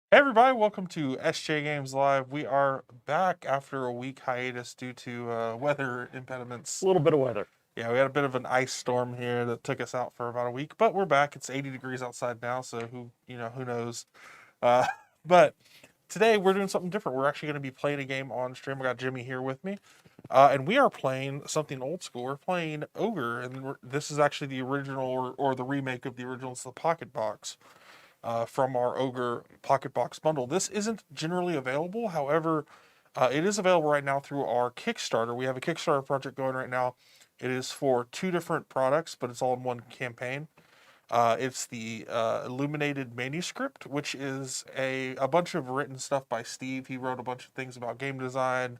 Hey everybody, welcome to SJGames Live. We are back after a week hiatus due to weather impediments. A little bit of weather. Yeah, we had a bit of an ice storm here that took us out for about a week, but we're back. It's 80 degrees outside now, so who knows. Uh, but today we're doing something different. We're actually going to be playing a game on stream. I got Jimmy here with me, and we are playing something old school. We're playing Ogre, and this is actually the original or the remake of the original. It's the Pocket Box from our Ogre Pocket Box Bundle. This isn't generally available. However, it is available right now through our Kickstarter. We have a Kickstarter project going right now. It is for two different products, but it's all in one campaign. It's the Illuminated Manuscript, which is a bunch of written stuff by Steve. He wrote a bunch of things about game design.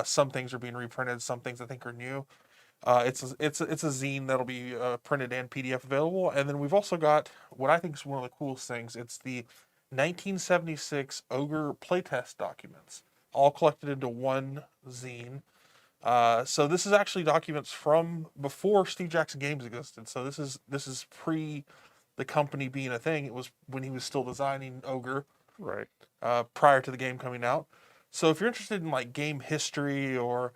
Some things are being reprinted. Some things I think are new. It's a zine that'll be printed and PDF available, and then we've also got what I think is one of the coolest things. It's the 1976 Ogre playtest documents, all collected into one zine. So this is actually documents from before SJGames existed. So this is pre the company being a thing. It was when he was still designing Ogre, Right. prior to the game coming out. So if you're interested in like game history or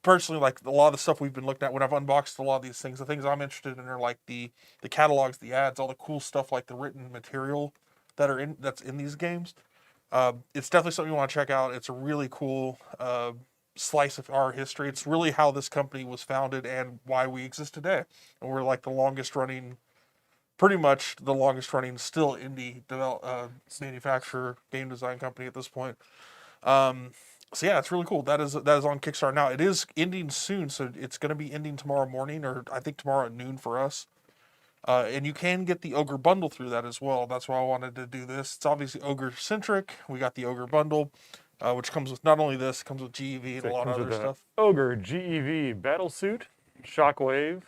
personally, like a lot of the stuff we've been looking at when I've unboxed a lot of these things, the things I'm interested in are like the catalogs, the ads, all the cool stuff, like the written material that's in these games. It's definitely something you want to check out. It's a really cool slice of our history. It's really how this company was founded and why we exist today. And we're like the longest running, pretty much the longest running, still indie manufacturer game design company at this point. So yeah, it's really cool. That is on Kickstarter now. It is ending soon, so it's going to be ending tomorrow morning, or I think tomorrow at noon for us. And you can get the Ogre bundle through that as well. That's why I wanted to do this. It's obviously Ogre centric. We got the Ogre bundle, which comes with not only this, it comes with GEV and So a it lot of comes other with a stuff. Ogre GEV battle suit, shockwave,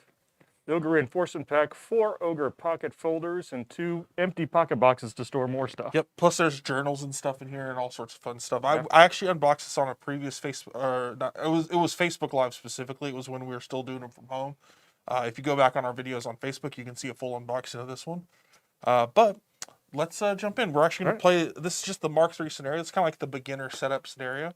the Ogre reinforcement pack, 4 Ogre pocket folders, and 2 empty pocket boxes to store more stuff. Yep. Plus, there's journals and stuff in here and all sorts of fun stuff. Yeah. I actually unboxed this on a previous Facebook, or not, it was Facebook Live specifically. It was when we were still doing them from home. If you go back on our videos on Facebook, you can see a full unboxing of this one. But let's jump in. We're actually going to play. This is just the Mark III scenario. It's kind of like the beginner setup scenario.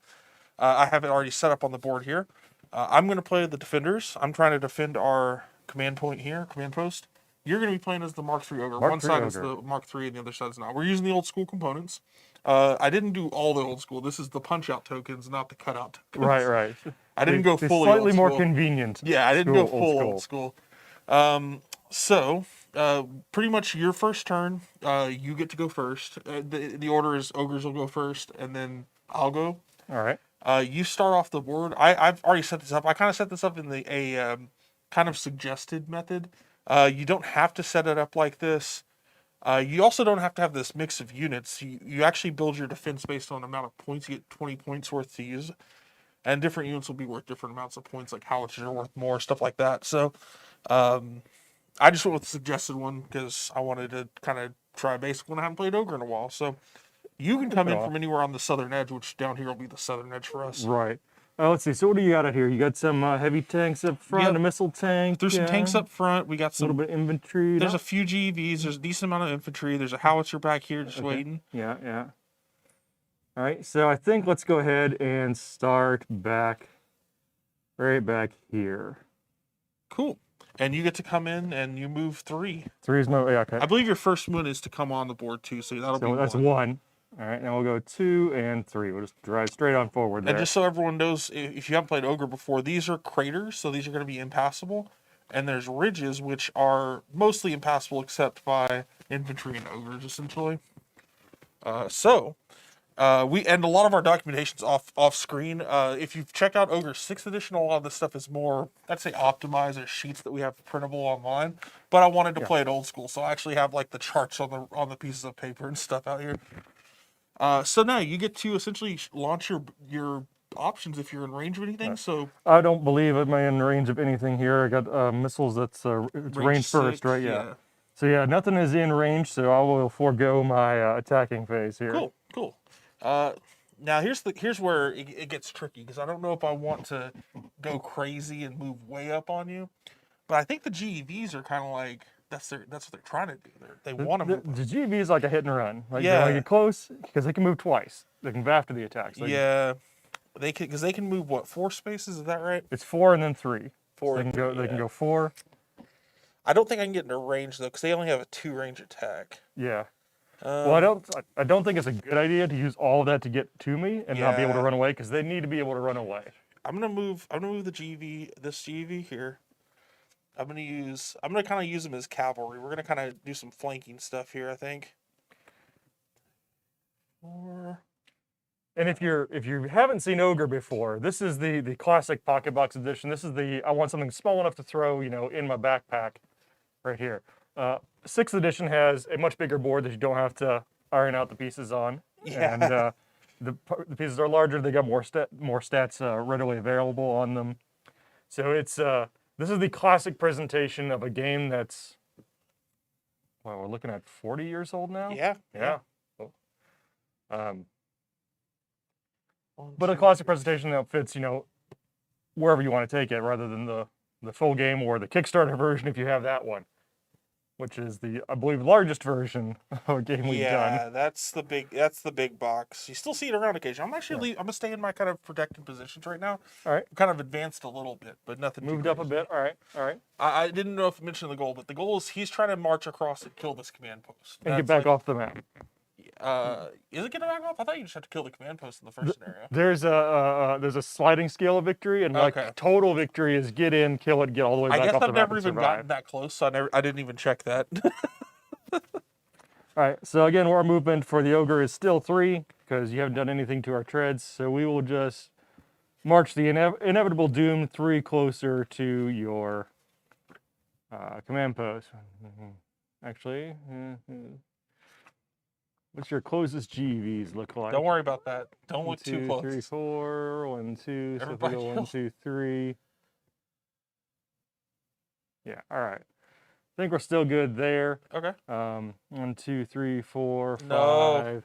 I have it already set up on the board here. I'm going to play the defenders. I'm trying to defend our command point here, command post. You're going to be playing as the Mark III Ogre. Mark One III side is Ogre. the Mark III and the other side is not. We're using the old school components. I didn't do all the old school. This is the punch out tokens, not the cutout tokens. Right, right. I didn't go fully slightly old more school. convenient. Yeah, I didn't go old full old school. So, pretty much your first turn, you get to go first. The order is Ogres will go first, and then I'll go. All right. You start off the board. I've already set this up. I kind of set this up in a kind of suggested method. You don't have to set it up like this. You also don't have to have this mix of units. You actually build your defense based on the amount of points. You get 20 points worth to use. And different units will be worth different amounts of points, like howitzers are worth more, stuff like that. So I just went with the suggested one because I wanted to kind of try a basic one. I haven't played Ogre in a while. So you can come in from anywhere on the southern edge, which down here will be the southern edge for us. Right. Let's see. So what do you got out here? You got some heavy tanks up front, Yep. a missile tank. There's some tanks up front. We got A little some. bit of infantry. There's a few GVs. There's a decent amount of infantry. There's a howitzer back here just waiting. Yeah, yeah. All right, so I think let's go ahead and start right back here. Cool. And you get to come in and you move 3. 3 is my, yeah, okay. I believe your first one is to come on the board too, so that'll be that's 1. All right, now we'll go 2 and 3. We'll just drive straight on forward there. And just so everyone knows, if you haven't played Ogre before, these are craters, so these are going to be impassable. And there's ridges, which are mostly impassable except by infantry and ogres, essentially. We end a lot of our documentation's off screen. If you've checked out Ogre 6th edition, a lot of this stuff is more, I'd say, optimized or sheets that we have printable online. But I wanted to play it old school, so I actually have like the charts on the pieces of paper and stuff out here. So now you get to essentially launch your options if you're in range of anything. So I don't believe I'm in range of anything here. I got missiles that's it's range first, 6, right? Yeah. So yeah, nothing is in range, so I will forego my attacking phase here. Cool. Now here's where it gets tricky, because I don't know if I want to go crazy and move way up on you, but I think the GEVs are kind of like that's what they're trying to do. They want to move. The GV is like a hit and run. Like Yeah. they want to get close because they can move twice. They can move after the attacks. Yeah, they can, because they can move what, 4 spaces? Is that right? It's 4 and then 3. 4. So they can go. They can go 4. I don't think I can get into range though, because they only have a 2 range attack. Yeah. Well, I don't think it's a good idea to use all of that to get to me and not be able to run away, because they need to be able to run away. I'm gonna move the GV, this GV here. I'm gonna kind of use them as cavalry. We're gonna kind of do some flanking stuff here, I think. And if you haven't seen Ogre before, this is the classic pocket box edition. This is I want something small enough to throw, in my backpack, right here. 6th edition has a much bigger board that you don't have to iron out the pieces on. Yeah. And the pieces are larger. They got more stats readily available on them. So this is the classic presentation of a game that's, well, we're looking at 40 years old now. Yeah. But a classic presentation that fits, wherever you want to take it, rather than the full game or the Kickstarter version if you have that one, which is I believe, largest version of a game we've done. Yeah, that's the big box. You still see it around occasionally. I'm gonna stay in my kind of protected positions right now. All right. I'm kind of advanced a little bit, but nothing. Moved up a bit. All right. I didn't know if I mentioned the goal, but the goal is he's trying to march across and kill this command post. And get back off the map. Is it getting back off? I thought you just have to kill the command post in the first scenario. There's a sliding scale of victory, and total victory is get in, kill it, get all the way back off the map. I guess I've never and even gotten that close, so I didn't even check that. All right, so again, our movement for the Ogre is still 3, because you haven't done anything to our treads, so we will just march the inevitable doom 3 closer to your command post. Actually, what's your closest GVs look like? Don't worry about that. Don't look 2, too close. 3, 4, 1, 2. So if we go 1, 2, 3. Yeah, all right. I think we're still good there. Okay. 1, 2, 3, 4, 5. No.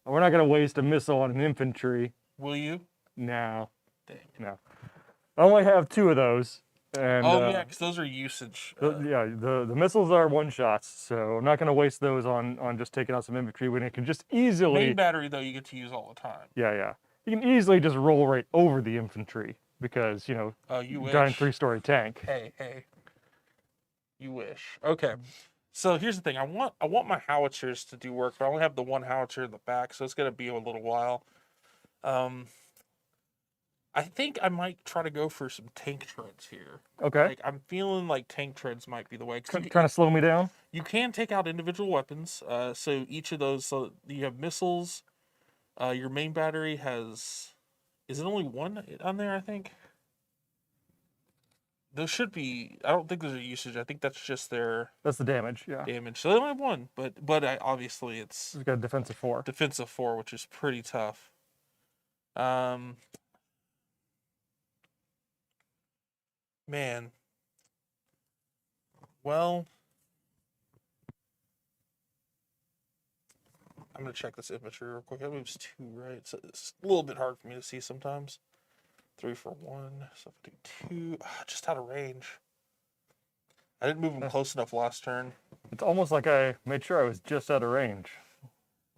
We're not gonna waste a missile on an infantry. Will you? No. Dang. No. I only have 2 of those. And, yeah, because those are usage. The missiles are 1-shots, so I'm not going to waste those on just taking out some infantry when it can just easily. Main battery though, you get to use all the time. Yeah. You can easily just roll right over the infantry because you wish. giant 3-story tank. Hey. You wish. Okay. So here's the thing. I want my howitzers to do work, but I only have the 1 howitzer in the back, so it's gonna be a little while. I think I might try to go for some tank treads here. Okay. Like, I'm feeling like tank treads might be the way. Trying to slow me down? You can take out individual weapons. So each of those, so you have missiles. Your main battery has, is it only 1 on there, I think? There should be, I don't think there's a usage. I think that's just their... That's the damage, yeah. Damage. So they only have 1, but obviously it's... It's got a defensive 4. Defensive 4, which is pretty tough. Man. Well, I'm going to check this infantry real quick. That moves 2, right? So it's a little bit hard for me to see sometimes. 3 for 1. So if I do 2, just out of range. I didn't move him close enough last turn. It's almost like I made sure I was just out of range.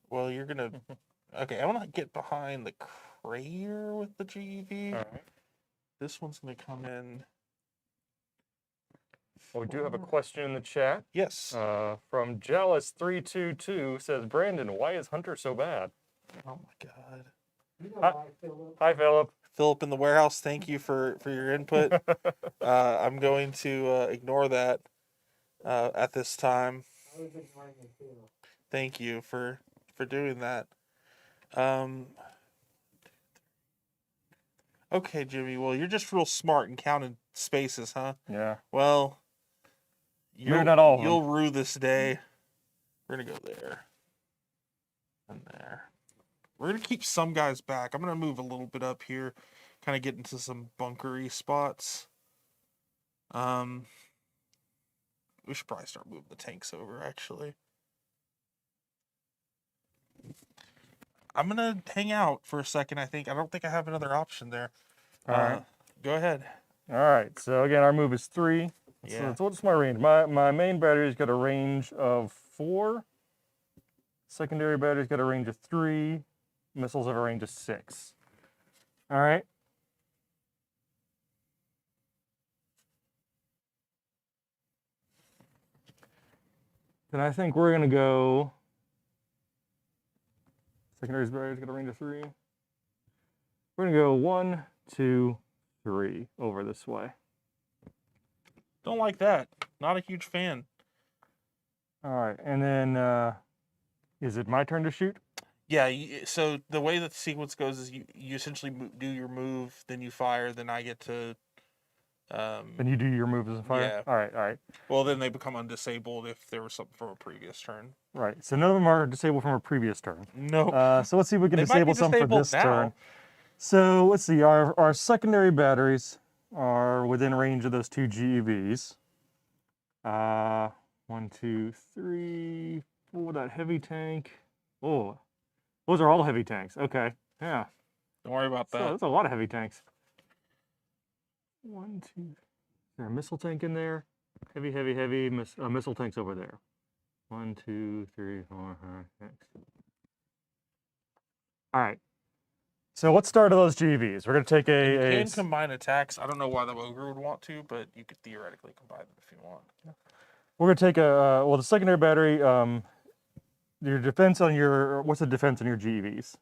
Well, you're going to... Okay, I want to get behind the crater with the GEV. All right. This one's going to come in... Well, we do have a question in the chat. Yes. From Jealous322 says, Brandon, why is Hunter so bad? Oh my God. Hi, Philip. Philip in the warehouse, thank you for your input. I'm going to ignore that at this time. Thank you for doing that. Okay, Jimmy. Well, you're just real smart and counting spaces, huh? Yeah. Well, maybe not all of them. You'll rue this day. We're gonna go there and there. We're gonna keep some guys back. I'm gonna move a little bit up here, kind of get into some bunkery spots. We should probably start moving the tanks over, actually. I'm gonna hang out for a second, I think. I don't think I have another option there. All right. Go ahead. All right. So again, our move is 3. Yeah. So what's my range? My main battery's got a range of 4. Secondary battery's got a range of 3. Missiles have a range of 6. All right. Then I think we're gonna go. Secondary's battery's got a range of 3. We're gonna go 1, 2, 3 over this way. Don't like that. Not a huge fan. All right, and then is it my turn to shoot? Yeah, so the way that the sequence goes is you essentially do your move, then you fire, then I get to. Then you do your moves and fire. Yeah. All right. Well, then they become undisabled if there was something from a previous turn. Right. So none of them are disabled from a previous turn. Nope. So let's see if we can They might be disable some for disabled this now. turn. So let's see. Our secondary batteries are within range of those 2 GEVs. 1, 2, 3. Oh, that heavy tank. Oh, those are all heavy tanks. Okay. Yeah. Don't worry about So that. that's a lot of heavy tanks. 1, 2. Is there a missile tank in there? Heavy missile tanks over there. 1, 2, 3, 4, 5, 6. All right. So let's start with those GVs. We're going to take You a can combine attacks. I don't know why the ogre would want to, but you could theoretically combine them if you want. we're going to take a well, the secondary battery. Your defense on your what's the defense on your GVs?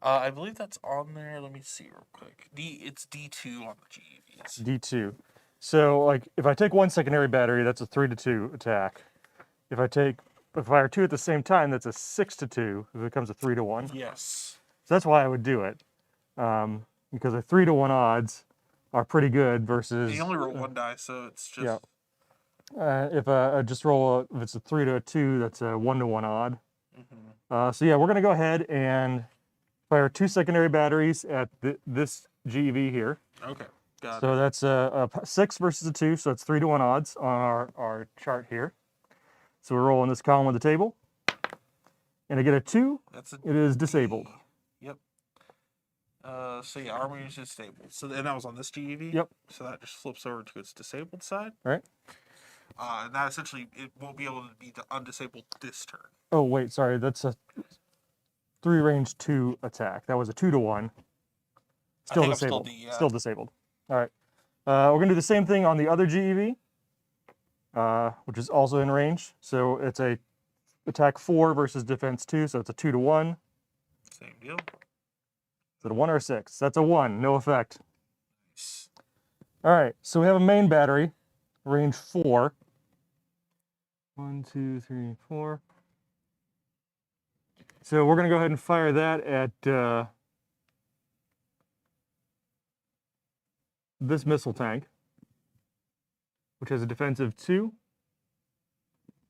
I believe that's on there. Let me see real quick. It's D2 on the GEVs. D2. So like if I take one secondary battery, that's a 3-2 attack. If I fire 2 at the same time, that's a 6-2. It becomes a 3-1. Yes. So that's why I would do it, because the 3-1 odds are pretty good versus. You only roll 1 die, so it's just. Yeah. If I just roll, if it's a 3-2, that's a 1-1 odd. Mm-hmm. So yeah, we're gonna go ahead and fire 2 secondary batteries at this GEV here. Okay. Got it. So that's a 6 versus a 2, so it's 3-1 odds on our chart here. So we're rolling this column of the table, and I get a 2. It is disabled. Yep. So yeah, armor is disabled. So and that was on this GEV. Yep. So that just flips over to its disabled side. Right. And that essentially it won't be able to be undisabled this turn. Oh wait, sorry, that's a 3 range 2 attack. That was a 2-1. Still disabled. Still disabled. All right. We're gonna do the same thing on the other GEV, which is also in range. So it's a attack 4 versus defense 2. So it's a 2-1. Same deal. Is it a 1 or a 6? That's a 1. No effect. Nice. All right. So we have a main battery, range 4. 1, 2, 3, 4. So we're gonna go ahead and fire that at this missile tank, which has a defensive 2.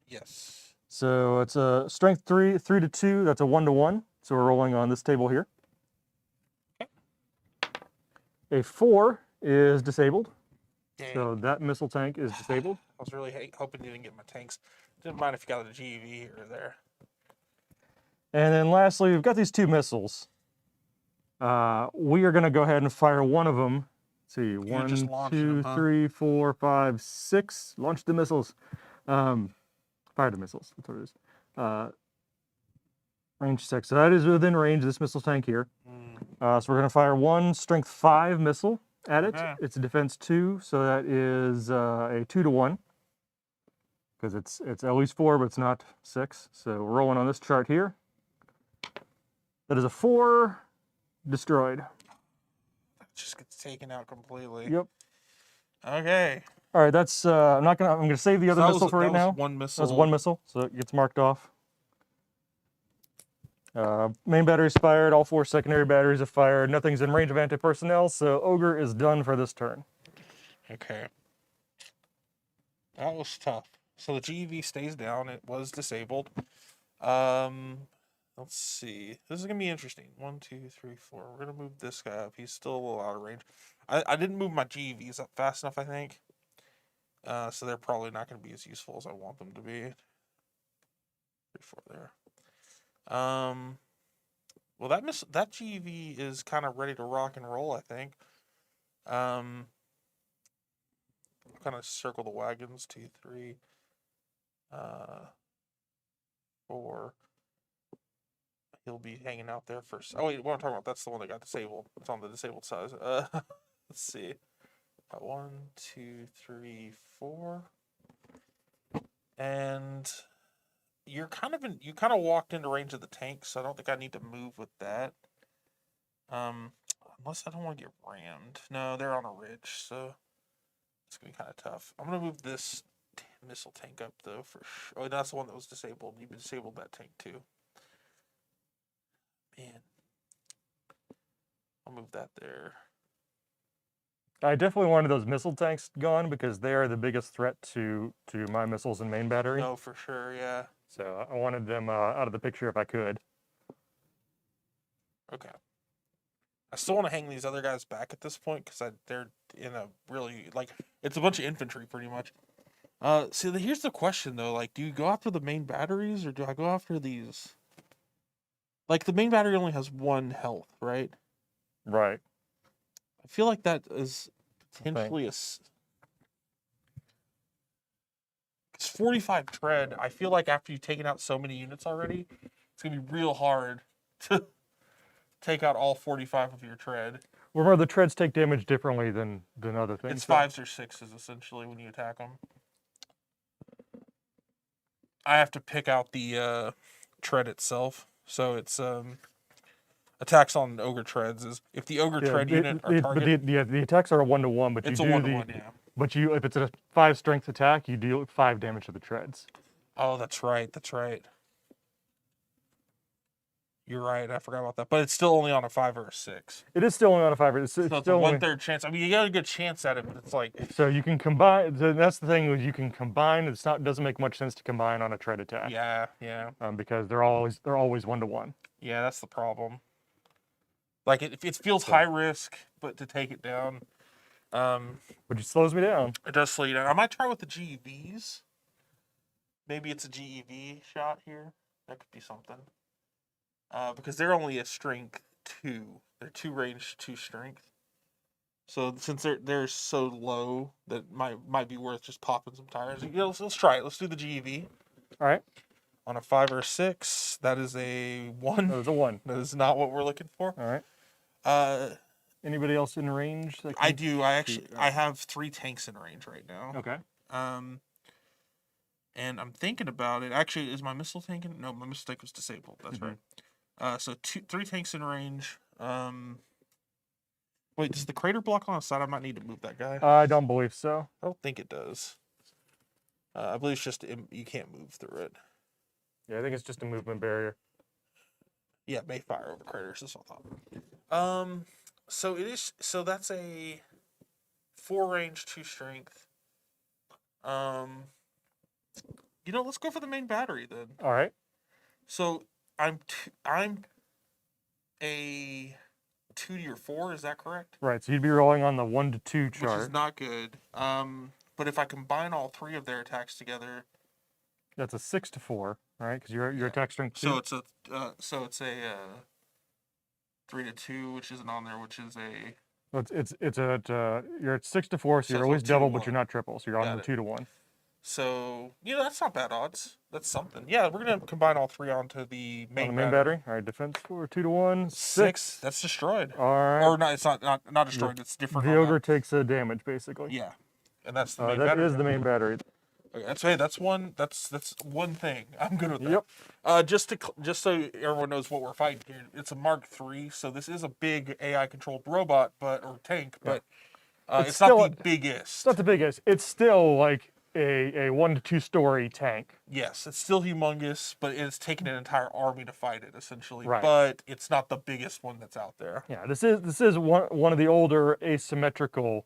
Yes. So it's a strength 3-2. That's a 1-1. So we're rolling on this table here. Okay. A 4 is disabled. Dang. So that missile tank is disabled. I was really hoping you didn't get my tanks. Didn't mind if you got a GEV here or there. And then lastly, we've got these 2 missiles. We are going to go ahead and fire one of them. Let's see, You're just 1, launching 2, them, huh? 3, 4, 5, 6. Launch the missiles. Fire the missiles. That's what it is. Range 6. So that is within range of this missile tank here. So we're going to fire 1 strength 5 missile at it. Okay. It's a defense 2, so that is a 2-1. Because it's at least 4, but it's not 6. So we're rolling on this chart here. That is a 4, destroyed. That just gets taken out completely. Yep. Okay. All right, that's I'm gonna save the other missile for right now. One missile. That's 1 missile, so it gets marked off. Main battery's fired. All 4 secondary batteries have fired. Nothing's in range of anti-personnel, so Ogre is done for this turn. Okay. That was tough. So the GEV stays down. It was disabled. Let's see. This is gonna be interesting. 1, 2, 3, 4. We're gonna move this guy up. He's still a little out of range. I didn't move my GEVs up fast enough, I think. So they're probably not gonna be as useful as I want them to be. 3, 4 there. Well, that GEV is kind of ready to rock and roll, I think. kind of circle the wagons. 2, 3, 4. He'll be hanging out there first. Oh wait, what I'm talking about, that's the one that got disabled. It's on the disabled size. Let's see. 1, 2, 3, 4. And you kind of walked into range of the tank, so I don't think I need to move with that. Unless I don't want to get rammed. No, they're on a ridge, so it's gonna be kind of tough. I'm gonna move this missile tank up though for sure. Oh, that's the one that was disabled. You disabled that tank too. Man, I'll move that there. I definitely wanted those missile tanks gone because they are the biggest threat to my missiles and main battery. No, for sure, yeah. So I wanted them out of the picture if I could. Okay. I still want to hang these other guys back at this point because they're in a really, like, it's a bunch of infantry pretty much. See, here's the question though, like, do you go after the main batteries or do I go after these? Like, the main battery only has 1 health, right? Right. I feel like that is potentially it's 45 tread. I feel like after you've taken out so many units already, it's going to be real hard to take out all 45 of your tread. Remember, the treads take damage differently than other things. It's 5s or 6s, essentially, when you attack them. I have to pick out the tread itself. So it's attacks on ogre treads is if the ogre tread unit or target. But the attacks are a 1-to-1, but It's you a do 1-to-1, yeah. But if it's a 5 strength attack, you deal 5 damage to the treads. Oh, that's right. That's right. You're right. I forgot about that. But it's still only on a 5 or a 6. It is still only on a 5. It's So it's a 1/3 chance. I mean, you got a good chance at it, but it's like. So you can combine. That's the thing, is you can combine. It doesn't make much sense to combine on a tread attack. Yeah, yeah. Because they're always 1-to-1. Yeah, that's the problem. Like it feels high risk, but to take it down. Which slows me down. It does slow you down. I might try with the GEVs. Maybe it's a GEV shot here. That could be something. Because they're only a strength 2. They're 2 range, 2 strength. So since they're so low, that might be worth just popping some tires. You know, let's try it. Let's do the GEV. All right. On a 5 or a 6, that is a 1. That was a 1. That is not what we're looking for. All right. Anybody else in range? I do. I have 3 tanks in range right now. Okay. And I'm thinking about it. Actually, is my missile tank in? No, my missile tank was disabled. That's right. So 3 tanks in range. Wait, does the crater block on the side? I might need to move that guy. I don't believe so. I don't think it does. I believe it's just you can't move through it. Yeah, I think it's just a movement barrier. Yeah, may fire over craters. That's what I thought. So it is. So that's a 4 range, 2 strength. Let's go for the main battery then. All right. So I'm a 2 to your 4. Is that correct? Right. So you'd be rolling on the 1 to 2 chart. Which is not good. But if I combine all 3 of their attacks together, that's a 6 to 4, right? Because your attack strength. 2. So it's a 3 to 2, which isn't on there, which is a. Well, you're at 6 to 4, so you're always double, but you're not triple, so you're on the 2 to 1. So that's not bad odds. That's something. Yeah, we're gonna combine all 3 onto the main battery. All right, defense score 2 to 1. 6. That's destroyed. All right. Or not? It's not destroyed. It's different. The ogre takes a damage basically. Yeah, and that's the main battery. That is the main battery. Okay, that's one. That's one thing. I'm good with that. Yep. Just so everyone knows what we're fighting here, it's a Mark III, so this is a big AI controlled robot, or tank, but it's not the biggest. It's not the biggest. It's still like a 1 to 2 story tank. Yes, it's still humongous, but it's taken an entire army to fight it essentially. Right. But it's not the biggest one that's out there. Yeah, this is one of the older asymmetrical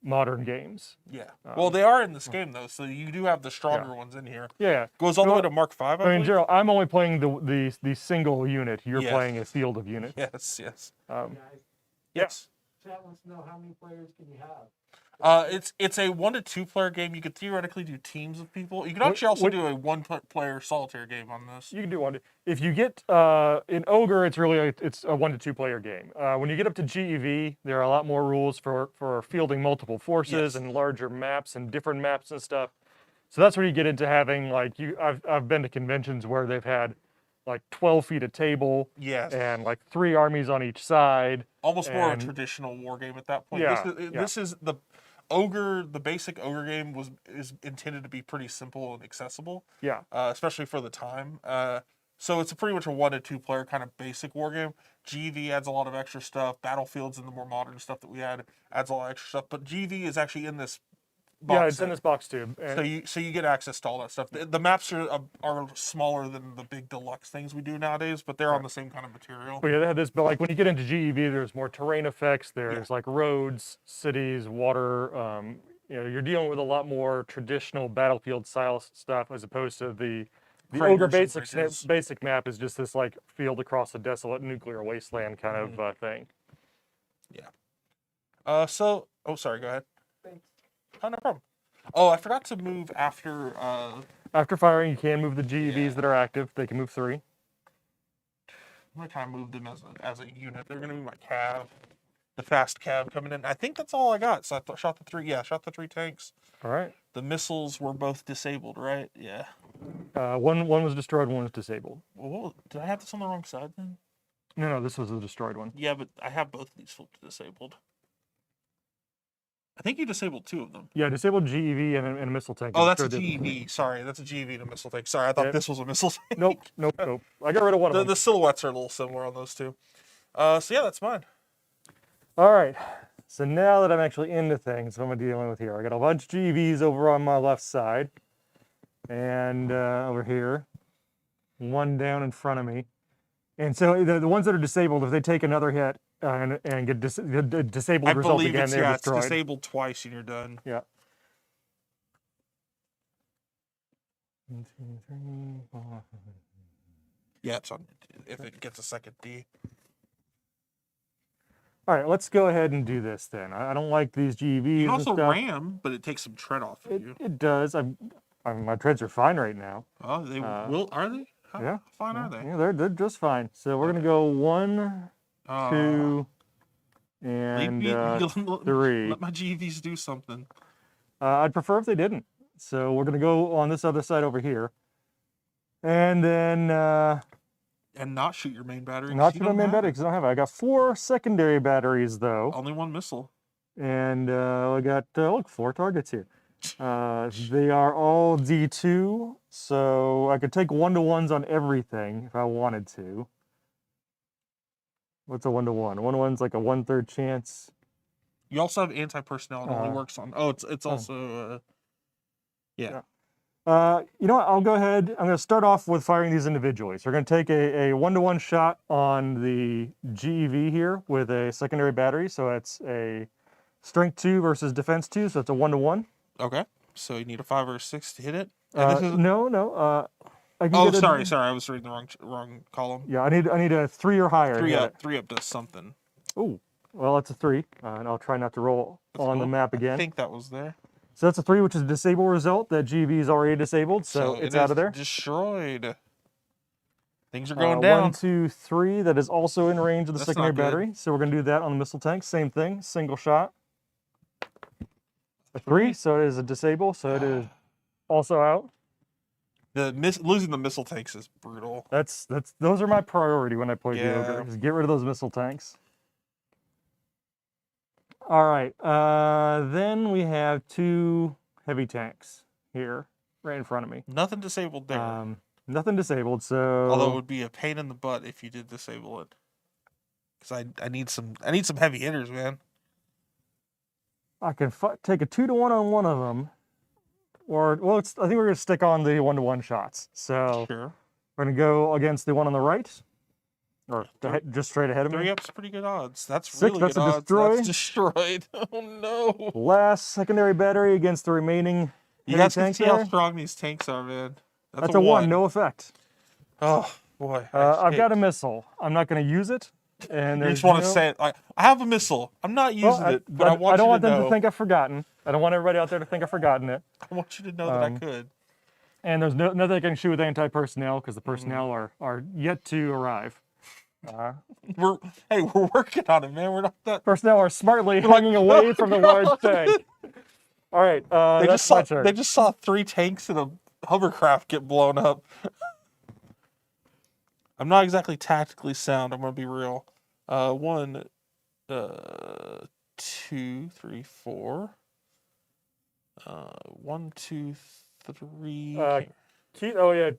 modern games. Yeah. Well, they are in this game though, so you do have the stronger ones in here. Yeah. Goes all the way to Mark V. I mean, Gerald, I'm only playing the single unit. You're playing a field of units. Yes. Guys, yes. chat wants to know how many players can you have? It's a 1 to 2 player game. You could theoretically do teams of people. You could What- actually also what- do a player solitaire game on this. You can do one. If you get in Ogre, it's really it's a 1 to 2 player game. When you get up to GEV, there are a lot more rules for fielding multiple forces Yes. and larger maps and different maps and stuff. So that's where you get into having like I've been to conventions where they've had like 12 feet of table Yes. and like 3 armies on each side. Almost more of a and- traditional war game at that point. Yeah, This is the Ogre. The basic Ogre game is intended to be pretty simple and accessible. Yeah. Especially for the time. So it's pretty much a 1 to 2 player kind of basic war game. GV adds a lot of extra stuff. Battlefields and the more modern stuff that we had adds a lot of extra stuff. But GV is actually in this box Yeah, it's set. in this box too. So you get access to all that stuff. The maps are smaller than the big deluxe things we do nowadays, but they're on the same kind of material. But yeah, they have this, but like when you get into GEV, there's more terrain effects. There's like roads, cities, water. You're dealing with a lot more traditional battlefield style stuff as opposed to the Craters Ogre and bridges. basic map is just this like field across a desolate nuclear wasteland kind of thing. Yeah. Sorry, go ahead. Thanks. Oh, no problem. Oh, I forgot to move after. After firing, you can move the GEVs that are active. They can move 3. I'm gonna kind of move them as a unit. They're gonna be my cav, the fast cav coming in. I think that's all I got. So I shot the 3. Yeah, shot the 3 tanks. All right. The missiles were both disabled, right? Yeah. One was destroyed, one was disabled. Well, did I have this on the wrong side then? No, this was the destroyed one. Yeah, but I have both of these flipped to disabled. I think you disabled 2 of them. Yeah, disabled GEV and a missile tank. Oh, that's a Destroyed GEV. Sorry, that's a GEV and a missile tank. Sorry, I thought Yeah. this was a missile tank. Nope. I got rid of one of them. The silhouettes are a little similar on those two. So yeah, that's mine. All right. So now that I'm actually into things, what am I dealing with here? I got a bunch of GVs over on my left side, and over here, one down in front of me. And so the ones that are disabled, if they take another hit and get disabled I result believe again, it's they're it's destroyed. disabled twice and you're done. Yeah. 1, 2, 3, 4. Yeah, it's on if it gets a second D. All right, let's go ahead and do this then. I don't like these GVs You can and also stuff. ram, but it takes some tread off of you. It does. My treads are fine right now. Oh, they will? Are they? How Yeah. fine are they? Yeah, they're just fine. So we're gonna go 1, 2, and let 3. my GVs do something. I'd prefer if they didn't. So we're gonna go on this other side over here, and then And not shoot your main battery. 'cause not you shoot my don't main have battery it. because I don't have it. I got 4 secondary batteries though, Only 1 missile. and I got look 4 targets here. They are all D2, so I could take 1-to-1s on everything if I wanted to. What's a 1-to-1? 1-to-1's like a 1/3 chance. You also have anti-personnel. It only works on. Oh, it's also. Yeah. You know what? I'll go ahead. I'm going to start off with firing these individually. So we're going to take a 1-to-1 shot on the GEV here with a secondary battery. So it's a strength 2 versus defense 2. So it's a 1-to-1. Okay. So you need a 5 or a 6 to hit it. And this is- No. I can Oh, get sorry. I was reading the wrong column. Yeah, I need a 3 or higher. 3 up. 3 up does something. Oh, well, that's a 3, and I'll try not to roll on the Cool. map I again. think that was there. So that's a 3, which is a disable result. That GV is already disabled, so it it's out is of there. Destroyed. Things are going 1, down. 2, 3. That is also in range of the That's secondary not good. battery. So we're going to do that on the missile tank. Same thing, single shot. A 3, so it is a disable, so it is also out. Losing the missile tanks is brutal. Those are my priority when I play the Yeah. Ogre. Is get rid of those missile tanks. All right, then we have 2 heavy tanks here, right in front of me. Nothing disabled there. Nothing disabled, so Although it would be a pain in the butt if you did disable it. Because I need some heavy hitters, man. I can take a 2-to-1 on one of them, or well, I think we're gonna stick on the 1-to-1 shots. So Sure. we're gonna go against the one on the right, or just straight ahead of me. 3 up's pretty good odds. That's 6, really that's good a odds. destroy. That's destroyed. Oh no. Last secondary battery against the remaining You heavy guys can tank see how there. strong these tanks are, man. That's a 1, no effect. Oh boy. I've got a missile. I'm not gonna use it. And You there's just want to no- say it. Like, I have a missile. I'm not using well, it, but I want I don't you want to them know. to think I've forgotten. I don't want everybody out there to think I've forgotten it. I want you to know that I could. And there's nothing I can shoot with anti-personnel because the Mm-hmm. personnel are yet to arrive. We're working on it, man. We're not that. Personnel are smartly hanging away from the large tank. All right, that's my turn. They just saw 3 tanks and a hovercraft get blown up. I'm not exactly tactically sound. I'm gonna be real. 1, 2, 3, 4. 1, 2, 3. Keith, oh yeah,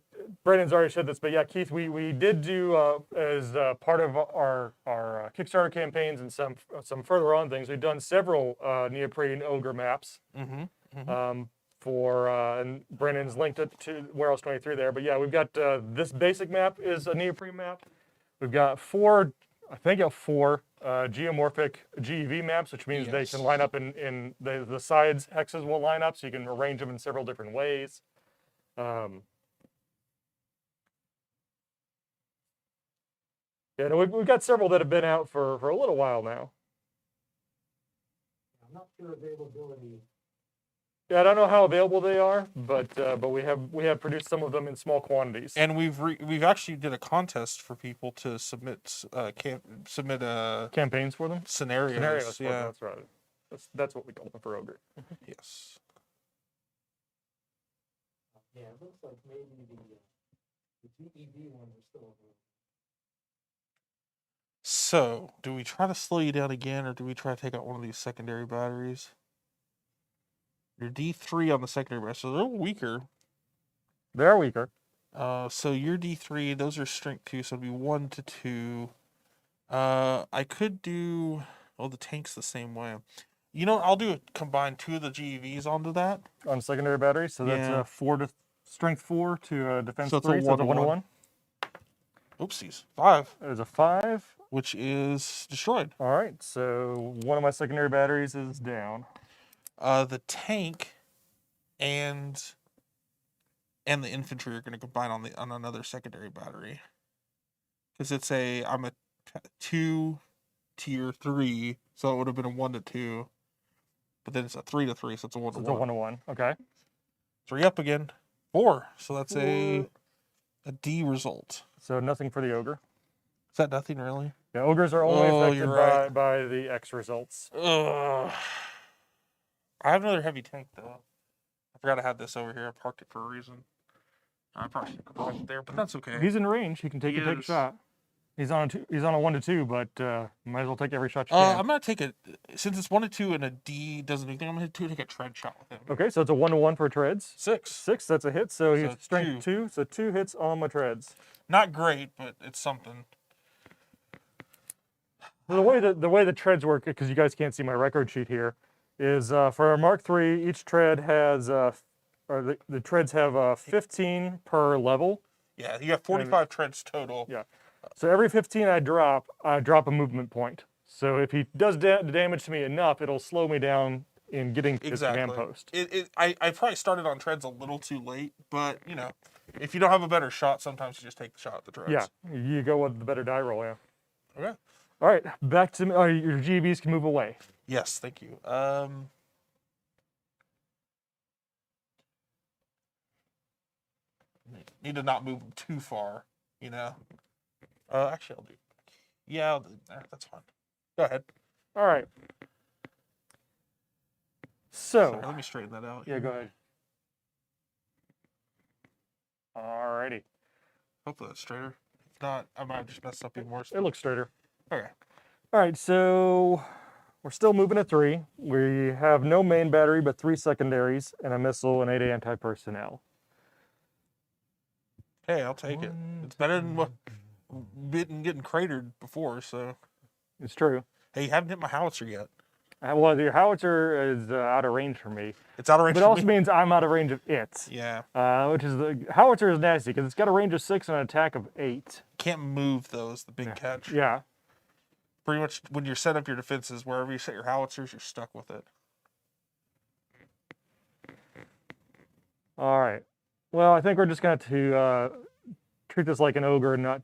Brandon's already said this, but yeah, Keith, we did do as part of our Kickstarter campaigns and some further on things. We've done several neoprene ogre maps. And Brandon's linked it to Warehouse 23 there. But yeah, we've got this basic map is a neoprene map. We've got 4 geomorphic GEV maps, which means they can line up in the sides hexes will line up, so you can arrange them in several different ways. Yeah, no, we've got several that have been out for a little while now. I'm not sure availability. Yeah, I don't know how available they are, but we have produced some of them in small quantities. And we've actually did a contest for people to submit Campaigns for them. scenarios. For Yeah. them, that's right. That's what we call them for Ogre. Yes. Yeah, it looks like maybe the GED ones are still available. So, do we try to slow you down again, or do we try to take out one of these secondary batteries? You're D3 on the secondary battery, so they're a little weaker. They're weaker. So you're D3. Those are strength 2, so it'd be 1 to 2. I could do. Oh, the tank's the same way. You know, I'll do combine 2 of the GEVs onto that. On secondary batteries, so that's Yeah. 4 to strength 4 to defense So it's a 3. So it's a 1-1. Oopsies. 5, There's a 5. which is destroyed. All right, so one of my secondary batteries is down. The tank and the infantry are going to combine on another secondary battery, because I'm a 2 tier 3, so it would have been a 1 to 2, but then it's a 3 to 3, so it's a 1 to So it's a 1. 1-1. Okay. 3 up again. 4, so that's a D result. So nothing for the ogre. Is that nothing really? Yeah, ogres are only Oh, affected you're right. by the X results. Ugh. I have another heavy tank though. I forgot I had this over here. I parked it for a reason. I probably should have parked it there, but that's okay. He's in range. He can take a shot. He's on a 1 to 2, but might as well take every shot you can. I'm gonna take since it's 1 to 2 and a D doesn't anything. I'm gonna take a tread shot with him. Okay, so it's a 1-1 for treads. 6. 6, that's a hit. So he's it's strength 2, so 2 hits on my treads. Not great, but it's something. The way the treads work, because you guys can't see my record sheet here, is for a Mark III, each tread has, the treads have 15 per level. Yeah, you have 45 treads total. Yeah. So every 15 I drop a movement point. So if he does damage to me enough, it'll slow me down in getting his command post. I probably started on treads a little too late, but you know, if you don't have a better shot, sometimes you just take the shot at the treads. Yeah, you go with the better die roll, yeah. Okay. All right, back to me. Oh, your GBs can move away. Yes, thank you. Need to not move them too far, you know. Actually, I'll do. Yeah, I'll do that. That's fine. Go ahead. All right. So. Sorry, let me straighten that out. Yeah, go ahead. All righty. Hopefully that's straighter. If not, I might have just messed up even worse. It looks straighter. Okay. All right, so we're still moving at 3. We have no main battery, but 3 secondaries and a missile and 8 anti-personnel. Hey, I'll take it. It's better than what getting cratered before, so. It's true. Hey, you haven't hit my howitzer yet. Well, your howitzer is out of range for me. It's out of range but it also means I'm out of range of it. Yeah. Which is the howitzer is nasty because it's got a range of 6 and an attack of 8. Can't move those, the big catch. Yeah. Pretty much when you're setting up your defenses, wherever you set your howitzers, you're stuck with it. All right. Well, I think we're just going to treat this like an ogre and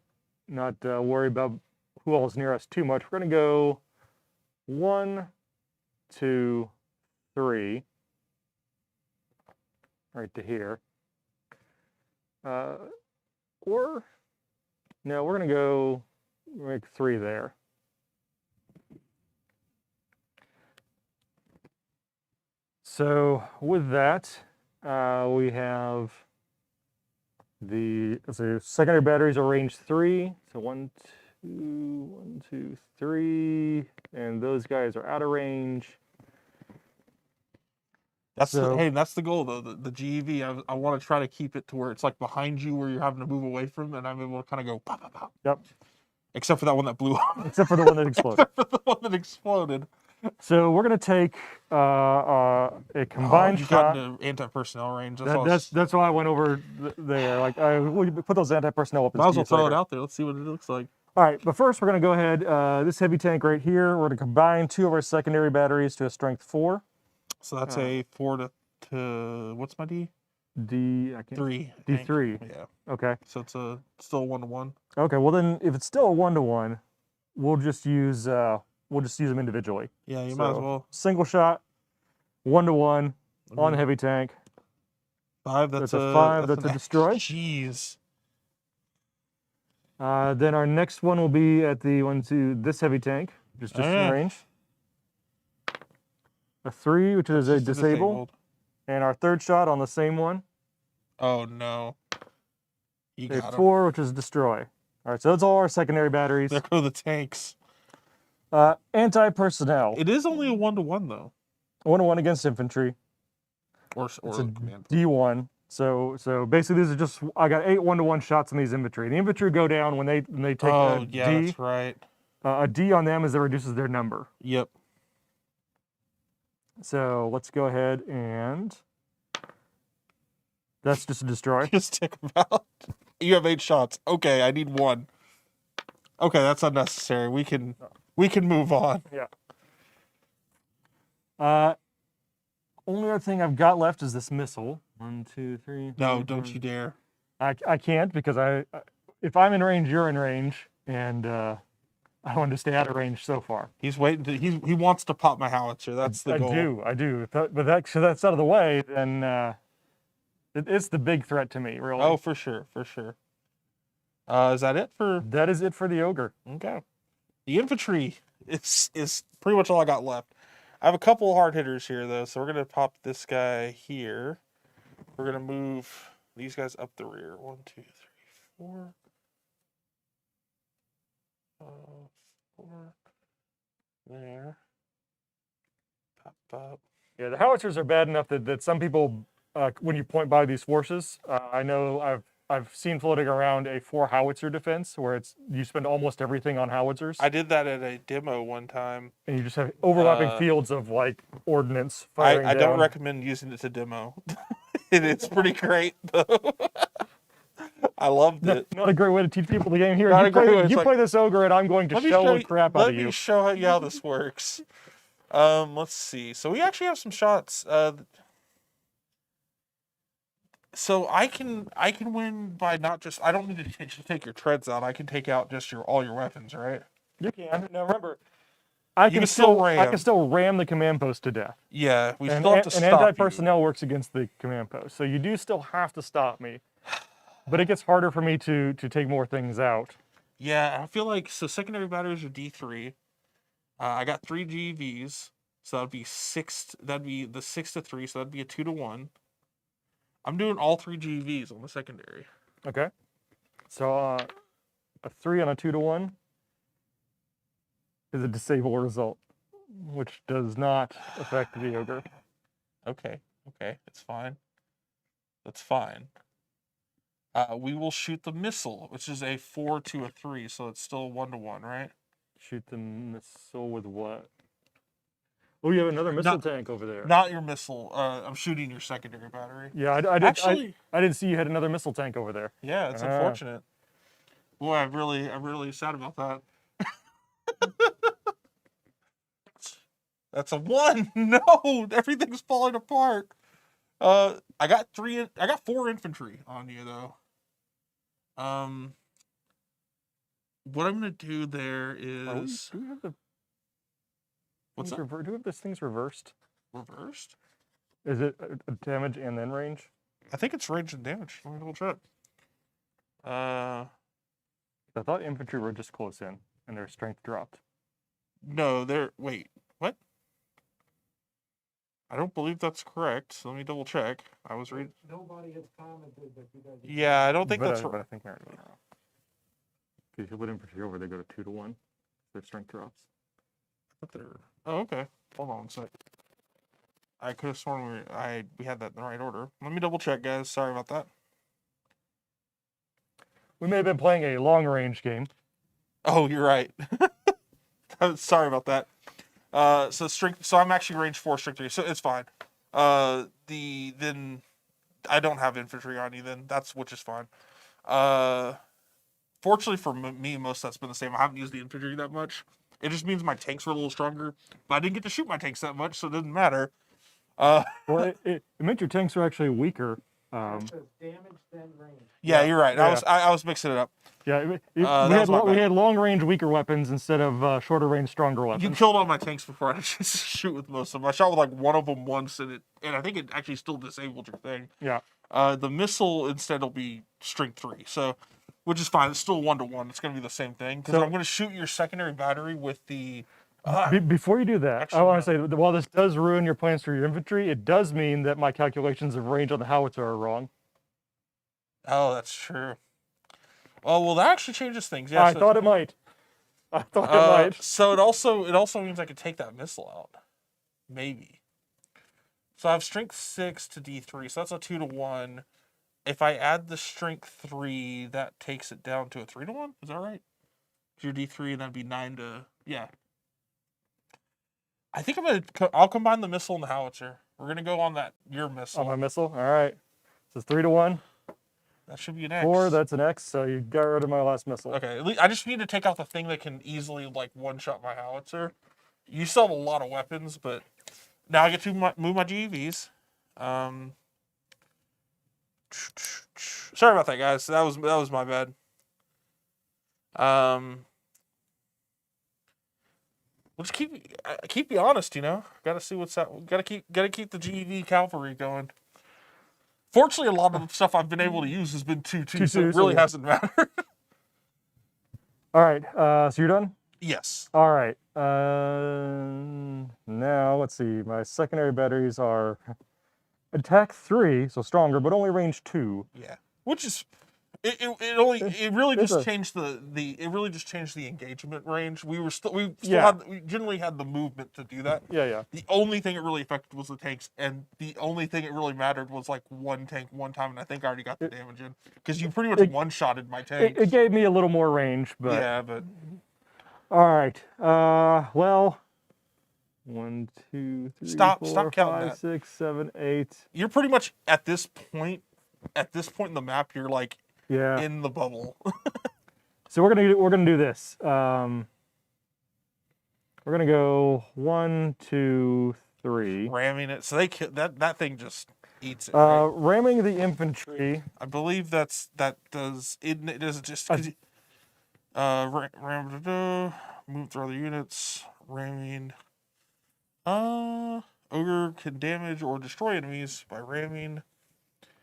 not worry about who all is near us too much. We're going to go 1, 2, 3, right to here. Or, no, we're going to go make 3 there. So with that, we have the secondary batteries are range 3. So 1, 2, 3, and those guys are out of range. That's So- hey, that's the goal though. The GEV, I want to try to keep it to where it's like behind you, where you're having to move away from, and I'm able to kind of go pop, pop, pop. Yep. Except for that one that blew up. Except for the one that exploded. Except for the one that exploded. So we're gonna take a combined you shot. got into anti-personnel range. That's That's why I went over there. Like we'll put those anti-personnel weapons. might as well throw it later. out there. Let's see what it looks like. All right, but first we're gonna go ahead. This heavy tank right here. We're gonna combine 2 of our secondary batteries to a strength 4. So that's a 4 to what's my D? I can't. 3. D3. Yeah. Okay. So it's still 1-to-1. Okay. Well then, if it's still a 1-to-1, we'll just use them individually. Yeah, you might as well. Single shot, 1-to-1 on the heavy tank. 5. That's a 5. That's a destroy. Jeez. Then our next one will be at the this heavy tank, just in range. A 3, which is a Just disable, and our third shot on the same one. Oh no. You A got 4, which is destroy. All right, so that's all our secondary batteries. There go the tanks. Anti-personnel. It is only a 1-to-1 though. 1-to-1 against infantry. Or It's a command. D1. So basically, these are just I got 8 1-to-1 shots on these infantry. The infantry go down when they take a yeah, D. that's right. A D on them as it reduces their number. Yep. So let's go ahead and that's just a destroy. Just take them out. You have 8 shots. Okay, I need 1. Okay, that's unnecessary. We can move on. Only other thing I've got left is this missile. 1, 2, 3. No, don't you dare. I can't because if I'm in range, you're in range, and I wanted to stay out of range so far. He's waiting to. He wants to pop my howitzer. That's the goal. I do. But that's out of the way, then it's the big threat to me, really. Oh, for sure, for sure. Is that it for? That is it for the ogre. Okay. The infantry is pretty much all I got left. I have a couple of hard hitters here though, so we're gonna pop this guy here. We're gonna move these guys up the rear. 1, 2, 3, 4. 4 there. Pop up. Yeah, the howitzers are bad enough that some people, when you point by these forces, I know I've seen floating around a 4 howitzer defense where you spend almost everything on howitzers. I did that at a demo one time. And you just have overlapping fields of like ordnance firing I don't down. recommend using it to demo. It's pretty great though. I loved it. Not a great way to teach people the game here. Not a great way. It's You like, play this ogre and I'm going to shell the crap out of you. Let me show you how this works. Let's see. So we actually have some shots. So I can win by not just. I don't need to take your treads out. I can take out just all your weapons, right? You can. Now remember, I can still ram the command post to death. Yeah, we And, still have to and stop anti-personnel works against the command post, so you do still have to stop me. But it gets harder for me to take more things out. Yeah, I feel like secondary batteries are D3. I got 3 GVs, so that'd be 6. That'd be the 6 to 3, so that'd be a 2-to-1. I'm doing all 3 GVs on the secondary. Okay. So a 3 on a 2-to-1 is a disable result, which does not affect the ogre. Okay, it's fine. That's fine. We will shoot the missile, which is a 4 to a 3, so it's still 1-to-1, right? Shoot the missile with what? Oh, you have another missile tank over there. Not your missile. I'm shooting your secondary battery. Yeah, I didn't see you had another missile tank over there. Yeah, it's unfortunate. Boy, I'm really sad about that. That's a 1. No, everything's falling apart. I got 4 infantry on you though. what I'm gonna do there Do is we have the what's things that? do we have these things reversed? Reversed? Is it damage and then range? I think it's range and damage. Let me double check. Uh, I thought infantry were just close in and their strength dropped. no, they're wait, what? I don't believe that's correct. Let me double check. I was reading. Nobody has commented that you guys. Yeah, I don't think but that's but I right. think they're wrong. Because you put infantry over, they go to 2-1. Their strength drops. Oh, okay. Hold on a sec. I could have sworn we had that in the right order. Let me double check, guys. Sorry about that. We may have been playing a long range game. Oh, you're right. Sorry about that. So I'm actually range 4, strength 3, so it's fine. Then I don't have infantry on you. Then which is fine. Fortunately for me, most that's been the same. I haven't used the infantry that much. It just means my tanks were a little stronger, but I didn't get to shoot my tanks that much, so it doesn't matter. Well, it meant your tanks were actually weaker. It says damage then range. Yeah, Yeah, you're right. yeah. I was mixing it up. Yeah, that was my we bad. had long range weaker weapons instead of shorter range stronger weapons. You killed all my tanks before I just shoot with most of them. I shot with like one of them once, and I think it actually still disabled your thing. Yeah. The missile instead will be strength 3, so which is fine. It's still 1-1. It's going to be the same thing because I'm going to shoot your secondary battery with the. Before you do that, Actually, I want to say that while this does ruin your plans for your infantry, it does mean that my calculations of range on the howitzer are wrong. Oh, that's true. Oh well, that actually changes things. Yeah, I thought it might. It might. So it also means I could take that missile out, maybe. So I have strength 6 to D3, so that's a 2-1. If I add the strength 3, that takes it down to a 3-1. Is that right? Your D3, and that'd be 9 to I think I'll combine the missile and the howitzer. We're gonna go on your missile. On my missile? All right. So it's 3-1. That should be an X. 4, that's an X, so you got rid of my last missile. Okay, at least I just need to take out the thing that can easily one-shot my howitzer. You still have a lot of weapons, but now I get to move my GEVs. Sorry about that, guys. That was my bad. Let's keep you honest, Got to see what's that. Got to keep the GEV cavalry going. Fortunately, a lot of the stuff I've been able to use has been 2-2, so it really hasn't mattered. All right, so you're done? Yes. All right. Now, let's see. My secondary batteries are attack 3, so stronger, but only range 2. Yeah. Which is... It really just changed the engagement range. We generally had the movement to do that. Yeah. The only thing it really affected was the tanks, and the only thing it really mattered was one tank one time, and I think I already got the damage in because you pretty much one-shotted my tank. It gave me a little more range, but yeah, but all right. Well, 1, 2, 3, Stop 4, counting 5, that. 6, 7, 8. You're pretty much at this point in the map, you're like Yeah. in the bubble. So we're gonna do this. We're gonna go 1, 2, 3. Ramming it, so that thing just eats it. Right? Ramming the infantry. I believe that does it doesn't just move through other units, ramming. Ogre can damage or destroy enemies by ramming.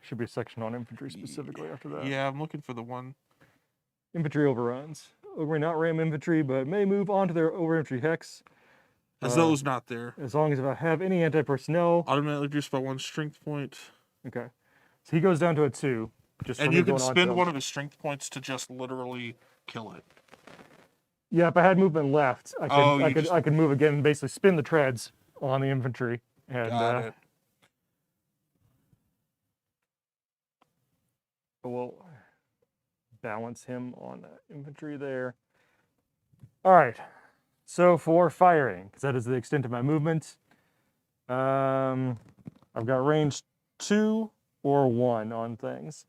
Should be a section on infantry specifically after that. Yeah, I'm looking for the one. Infantry overruns. Ogre may not ram infantry, but may move onto their over infantry hex. As those not there. As long as I have any anti-personnel. Automatically reduced by 1 strength point. Okay. So he goes down to a 2. And you can spend one of his strength points to just literally kill it. Yeah, if I had movement left, I could move again and basically spin the treads on the infantry. And, Got it. We'll balance him on infantry there. All right. So for firing, because that is the extent of my movement, I've got range 2 or 1 on things.